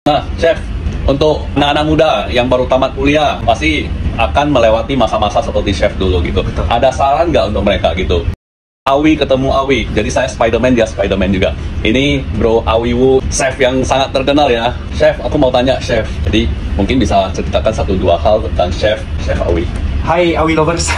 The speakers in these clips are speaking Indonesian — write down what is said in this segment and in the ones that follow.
Nah, Chef, untuk anak-anak muda yang baru tamat kuliah pasti akan melewati masa-masa seperti Chef dulu gitu. Betul. Ada saran nggak untuk mereka gitu? Awi ketemu Awi, jadi saya Spiderman, dia Spiderman juga. Ini Bro Awi Wu, chef yang sangat terkenal ya. Chef, aku mau tanya Chef, jadi mungkin bisa ceritakan 1-2 hal tentang Chef Awi. Hai Awi lovers.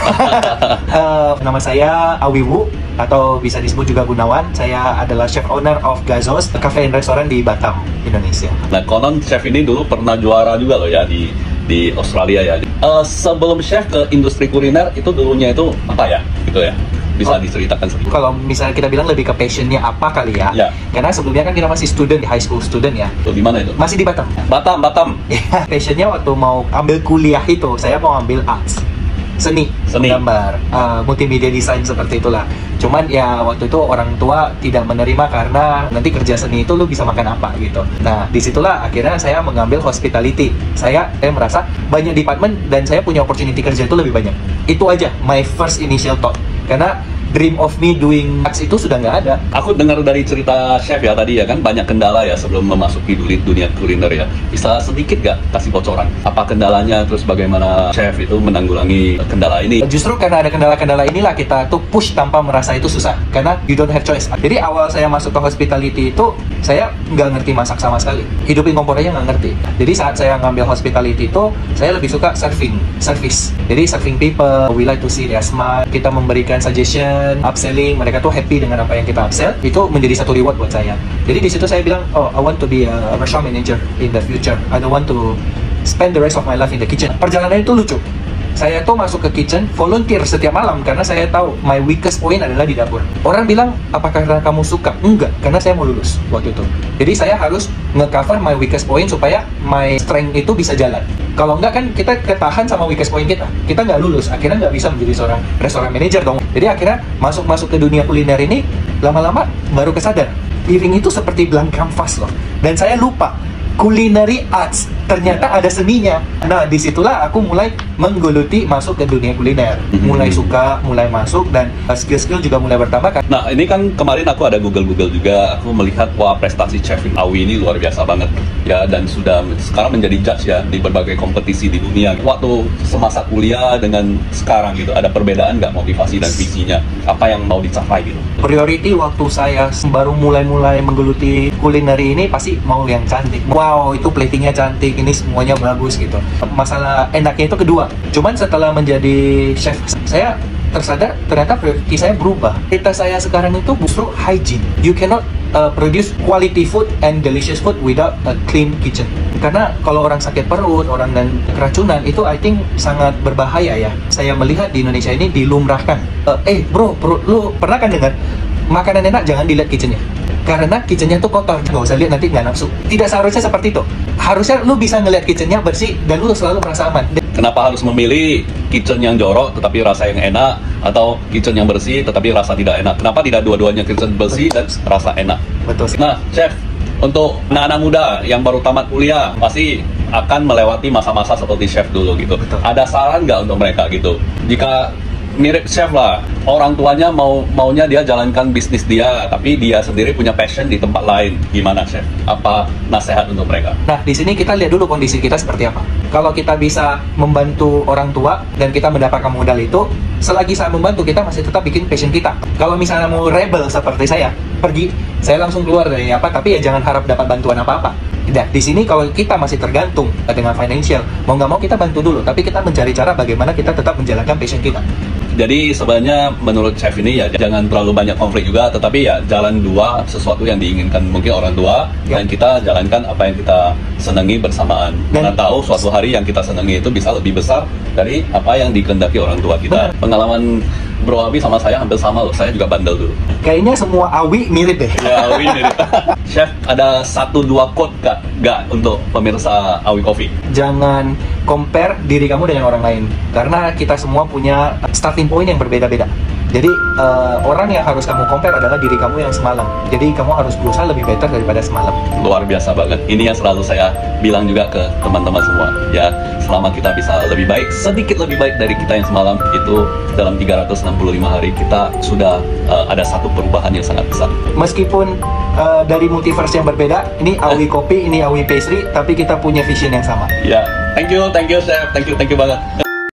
Nama saya Awi Wu, atau bisa disebut juga Gunawan. Saya adalah chef owner of Gazos, cafe and restoran di Batam, Indonesia. Nah, konon Chef ini dulu pernah juara juga loh ya di Australia ya. Sebelum Chef ke industri kuliner itu dulunya itu apa ya? Gitu ya. Bisa diceritakan sedikit. Kalau misalnya kita bilang lebih ke passionnya apa kali ya? Ya. Karena sebelumnya kan kita masih student, high school student ya. Tuh, di mana itu? Masih di Batam. Batam. Ya, passionnya waktu mau ambil kuliah itu, saya mau ambil arts. Seni. Gambar, multimedia design seperti itulah. Cuman ya waktu itu orang tua tidak menerima karena nanti kerja seni itu lu bisa makan apa gitu. Nah disitulah akhirnya saya mengambil hospitality. Saya merasa banyak department dan saya punya opportunity kerja itu lebih banyak. Itu aja my first initial thought. Karena dream of me doing arts itu sudah nggak ada. Aku dengar dari cerita Chef ya tadi ya kan banyak kendala ya sebelum memasuki dunia kuliner ya. Bisa sedikit nggak kasih bocoran? Apa kendalanya, terus bagaimana Chef itu menanggulangi kendala ini? Justru karena ada kendala-kendala inilah kita tuh push tanpa merasa itu susah. Karena you don't have choice. Jadi awal saya masuk ke hospitality itu, saya nggak ngerti masak sama sekali. Hidupin kompor aja nggak ngerti. Jadi saat saya ngambil hospitality itu, saya lebih suka service. Jadi serving people, we like to see their smile. Kita memberikan suggestion, upselling, mereka tuh happy dengan apa yang kita upsell, itu menjadi satu reward buat saya. Jadi di situ saya bilang, oh, I want to be a restaurant manager in the future. I don't want to spend the rest of my life in the kitchen. Perjalanan itu lucu. Saya tuh masuk ke kitchen, volunteer setiap malam karena saya tahu my weakest point adalah di dapur. Orang bilang, apakah karena kamu suka? Enggak, karena saya mau lulus waktu itu. Jadi saya harus nge-cover my weakest point supaya my strength itu bisa jalan. Kalau enggak kan kita ketahan sama weakest point kita. Kita nggak lulus, akhirnya nggak bisa menjadi seorang restoran manager dong. Jadi akhirnya masuk ke dunia kuliner ini, lama-lama baru kesadar. Piring itu seperti blank canvas loh. Dan saya lupa, culinary arts ternyata ada seninya. Nah disitulah aku mulai menggeluti masuk ke dunia kuliner, mulai suka, mulai masuk, dan skill-skill juga mulai bertambah. Nah ini kan kemarin aku ada Google juga, aku melihat wah prestasi Chef Awi ini luar biasa banget ya, dan sudah sekarang menjadi judge ya di berbagai kompetisi di dunia. Waktu semasa kuliah dengan sekarang gitu, ada perbedaan nggak motivasi dan visinya, apa yang mau dicapai gitu? Priority waktu saya baru mulai menggeluti kulineri ini pasti mau yang cantik. Wow, itu platingnya cantik, ini semuanya bagus gitu. Masalah enaknya itu kedua. Cuman setelah menjadi chef, saya tersadar ternyata priority saya berubah. Kita saya sekarang itu justru hygiene. You cannot produce quality food and delicious food without a clean kitchen. Karena kalau orang sakit perut, orang dan keracunan itu I think sangat berbahaya ya. Saya melihat di Indonesia ini dilumrahkan. Bro, lu pernah kan dengar makanan enak jangan dilihat kitchennya? Karena kitchennya tuh kotor, nggak usah lihat nanti nggak nafsu. Tidak seharusnya seperti itu. Harusnya lu bisa ngelihat kitchennya bersih dan lu selalu merasa aman. Kenapa harus memilih kitchen yang jorok tetapi rasa yang enak, atau kitchen yang bersih tetapi rasa tidak enak? Kenapa tidak dua-duanya kitchen bersih dan rasa enak? Betul sih. Nah, Chef, untuk anak-anak muda yang baru tamat kuliah pasti akan melewati masa-masa seperti Chef dulu gitu. Betul. Ada saran nggak untuk mereka gitu? Jika mirip Chef lah, orang tuanya maunya dia jalankan bisnis dia, tapi dia sendiri punya passion di tempat lain. Gimana Chef? Apa nasihat untuk mereka? Nah, di sini kita lihat dulu kondisi kita seperti apa. Kalau kita bisa membantu orang tua dan kita mendapatkan modal itu, selagi saya membantu, kita masih tetap bikin passion kita. Kalau misalnya mau rebel seperti saya, pergi, saya langsung keluar dari apa, tapi ya jangan harap dapat bantuan apa-apa. Nah, di sini kalau kita masih tergantung dengan financial, mau nggak mau kita bantu dulu, tapi kita mencari cara bagaimana kita tetap menjalankan passion kita. Jadi sebenarnya menurut Chef ini ya jangan terlalu banyak konflik juga, tetapi ya jalan dua sesuatu yang diinginkan mungkin orang tua, dan kita jalankan apa yang kita senangi bersamaan. Dan tahu suatu hari yang kita senangi itu bisa lebih besar dari apa yang dikehendaki orang tua kita. Pengalaman Bro Awi sama saya hampir sama loh, saya juga bandel dulu. Kayaknya semua Awi mirip deh. Ya, Awi mirip. Chef, ada 1-2 quote gak untuk pemirsa Awi Coffee? Jangan compare diri kamu dengan orang lain, karena kita semua punya starting point yang berbeda-beda. Jadi orang yang harus kamu compare adalah diri kamu yang semalam. Jadi kamu harus berusaha lebih better daripada semalam. Luar biasa banget. Ini yang selalu saya bilang juga ke teman-teman semua. Ya, selama kita bisa lebih baik, sedikit lebih baik dari kita yang semalam, itu dalam 365 hari kita sudah ada satu perubahan yang sangat besar. Meskipun dari multiverse yang berbeda, ini Awi Kopi, ini Awi Pastry, tapi kita punya vision yang sama. Ya, thank you chef, thank you banget.